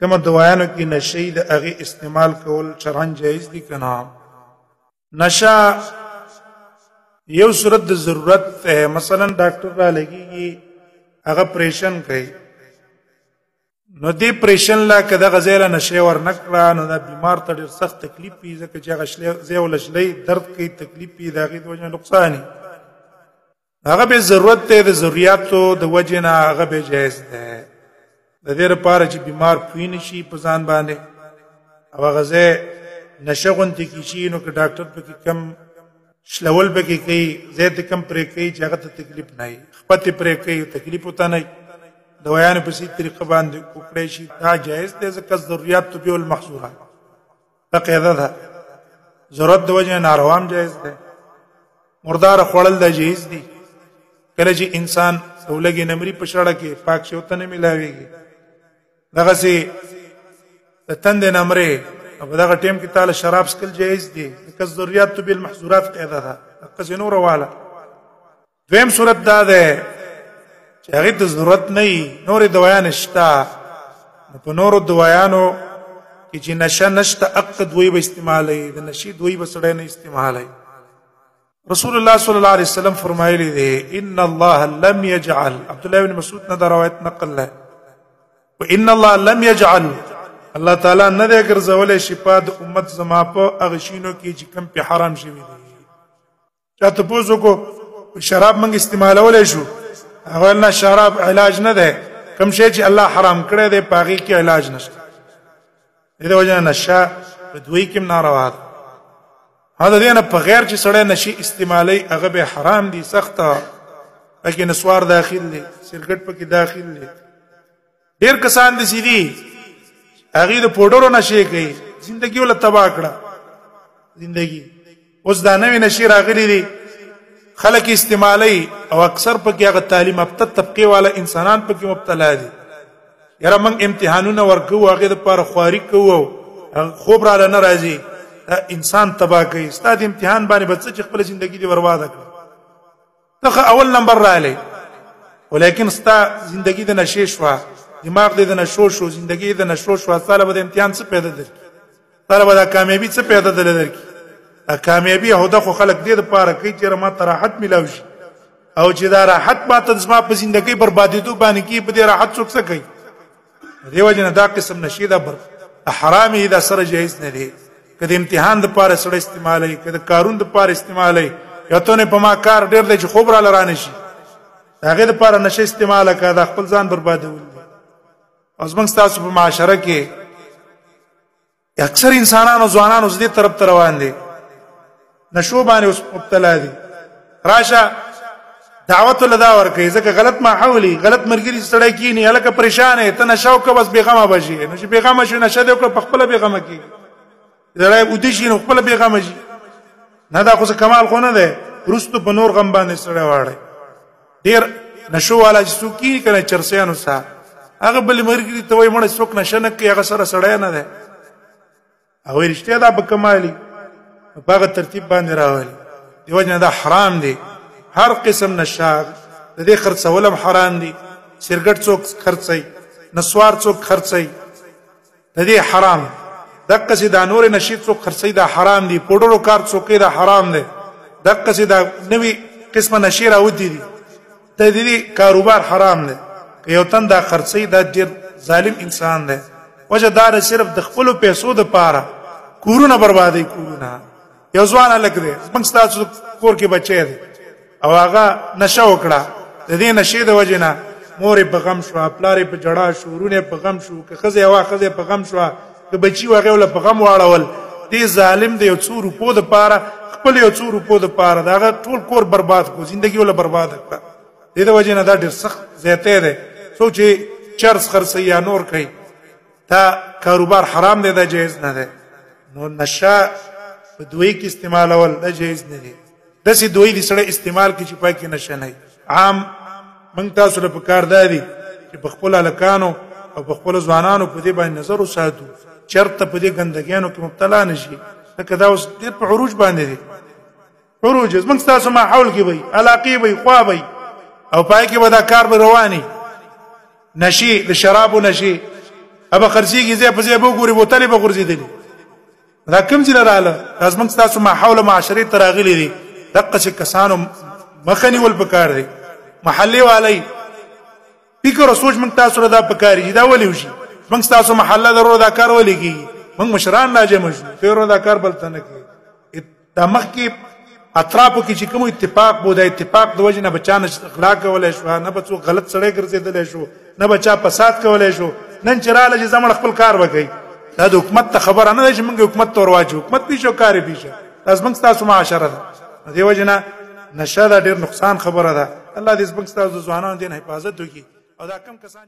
کومه دوايانو کې نشي د هغه استعمال کول شرعاً جایز دي کنه. نشه یو صورت د ضرورت ته، مثلا ډاکټر را لګيږي هغه پریشن کوي، نو دې پریشن لا کده غزیله نشه ورنکړه نو دا بیمار ته ډېر سخت تکلیف پی ځکه چې هغه زیو لشلې درد کوي، تکلیف پی داغه د وجه نقصان هغه به ضرورت ته د ضرورتو د وجه نه هغه به جایز ده. د دې لپاره چې بیمار پوی نشي په ځان باندې او غزه نشه غونډه کې شي نو که ډاکټر پکې کم شلول پکې کوي، زیات کم پرې کوي چې هغه ته تکلیف نه وي، خپته پرې کوي تکلیف وته نه، دوايان په سي طریقه باندې وکړي شي دا جائز ده ځکه ضرورت تو به المحظورات فقیده ده، ضرورت د وجه ناروام جائز ده. مردار خوړل د جایز دي، کله چې انسان ولګي نمرې په شړه کې پاک شوته نه ملاويږي، دغه سي تند نمرې او دغه ټیم کې تعالی شراب سکل جایز دي ځکه ضرورت تو به المحظورات قاعده ده. دغه نور والا دویم صورت دا ده چې هغه د ضرورت نه نور دوايان شته، په نور دوايانو کې چې نشه نشته عقد وی به استعمالي، د نشي دوی به سړی نه استعمالي. رسول الله صلی الله علیه وسلم فرمایلی دی ان الله لم يجعل، عبد الله بن مسعود نه روایت نقل ده، وان الله لم يجعل، الله تعالی نه دې ګرځولې شفاء د امت زما په اغشینو کې چې کم په حرام شوی دي. چاته پوزو کو شراب منګ استعمالولې شو، هغه نه شراب علاج نه ده، کوم شی چې الله حرام کړی دی پاغي کې علاج نشته، دې وجه نشه په دوی کې ناروا ده. هدا دینه په غیر چې سړی نشي استعمالي هغه به حرام دي سخته، پکې نسوار داخل دي، سرګټ پکې داخل دي. ډیر کسان دي سيدي هغه د پودرو نشي کوي، ژوندۍ ول تباہ کړه ژوندۍ. اوس دا نوې نشي راغلي دي خلک استعمالي او اکثر پکې هغه تعلیم یافته طبقه والا انسانان پکې مبتلا دي. یاره موږ امتحانونه ورکو هغه د پاره خواري کوو، خوب را نه راځي، انسان تباہ کوي. ستاسو امتحان باندې بچ چې خپل ژوندۍ دی برباد کړ، ته اول نمبر رااله، ولیکن ستاسو ژوندۍ د نشي شو، دماغ دې د نشو شو، ژوندۍ د نشو شو، طالب د امتحان څه پیدا درک، طالب د کامیابی څه پیدا درک. کامیابی هدا خو خلک دې د پاره کوي چې ما راحت ملاوي شي، او چې دا راحت ماته زما په ژوندۍ بربادیدو باندې کې په دې راحت څوک څه کوي. دیو جن دا قسم نشي دا بر حرامي دا سره جایز نه دي. کله امتحان د پاره سره استعمالي، کله کارون د پاره استعمالي، یا ته نه په ما کار ډېر دی چې خوب را لرانه شي، هغه د پاره نشه استعمال کړه د خپل ځان بربادول. اوس موږ تاسو په معاشره کې اکثر انسانانو ځوانانو زدي طرف ته روان دي، نشو باندې اوس مبتلا دي. راشه دعوت لدا ورکې ځکه غلط ماحولي غلط مرګري سړی کینی الکه پریشان ته نشو که بس بیغمه بشي، نو چې بیغمه شي نشه دې په خپل بیغمه کې زړی ودی شي نو خپل بیغمه شي، نه دا خو کمال خو نه ده، رستو په نور غم باندې سړی واړی. ډیر نشو والا چې څوک کنه چرسیانو سره هغه بل مرګري ته وای مړ څوک نشه نه کوي، هغه سره سړی نه ده، او رښتیا دا به کمالي په هغه ترتیب باندې راولي. دیو جن دا حرام دي، هر قسم نشه د دې خرڅولم حرام دي. سرګټ څوک خرڅي، نسوار څوک خرڅي، د دې حرام. دغه سیدا نور نشي څوک خرڅي دا حرام دي، پودرو کار څوک دا حرام دي. دغه سیدا نوې قسمه نشي راوتی دي، د دې کاروبار حرام دي. یو تن دا خرڅي دا ډیر ظالم انسان دی، وجه دار صرف د خپل پیسو د پاره کورونه بربادي کورونه. یو ځوان الګ دی موږ تاسو کور کې بچی دی او هغه نشه وکړه، د دې نشي د وجنه مور په غم شو، پلار په جړا شو، ورونه په غم شو، که خزه وا خزه په غم شو، که بچی وغه ول په غم واړول. دې ظالم دی یو څو روپو د پاره خپل یو څو روپو د پاره دا ټول کور برباد کو، ژوندۍ ول برباد کړه. دې د وجنه دا ډیر سخت زیاته ده. سوچي چرس خرڅي یا نور کوي دا کاروبار حرام دی، دا جایز نه ده. نو نشه په دوی کې استعمالول دا جایز نه دي. دسي دوی دي سره استعمال کې چې پای کې نشه نه عام. موږ تاسو له پکار دادي چې په خپل الکانو او په خپل ځوانانو په دې باندې نظر وساتو، چرته په دې ګندګیانو کې مبتلا نشي. لکه دا اوس ډېر په عروج باندې دي، عروج موږ تاسو ما حول کې وي علاقي وي خوا وي او پای کې ودا کار به رواني نشي د شراب نشي ابا خرسيږي زه په زه به ګوري بوتلې به غورځېدلې دا کوم ځای رااله لازم تاسو ما حول معاشري تراغلي دي دغه څه کسانو مخني ول پکار دي محلي والي فکر او سوچ موږ تاسو را دا پکاري دا ولي وشي موږ تاسو محله درو دا کار ولي کی موږ مشران راځم پیرو دا کار بلته نه کی دا مخ کی اطرافو کې چې کوم اتفاق بو دا اتفاق د وجه نه بچانه اخلاق کولای شو نه بچو غلط سړی ګرځیدل شو نه بچا فساد کولای شو نن چراله چې زمړ خپل کار وکړي دا د حکومت ته خبره نه ده چې موږ حکومت ته ورواچو حکومت پیشو کاری پیشه لازم موږ تاسو معاشره ده دی وجه نه نشه دا ډیر نقصان خبره ده الله دې موږ تاسو ځوانانو دین حفاظت وکړي او دا کم کسان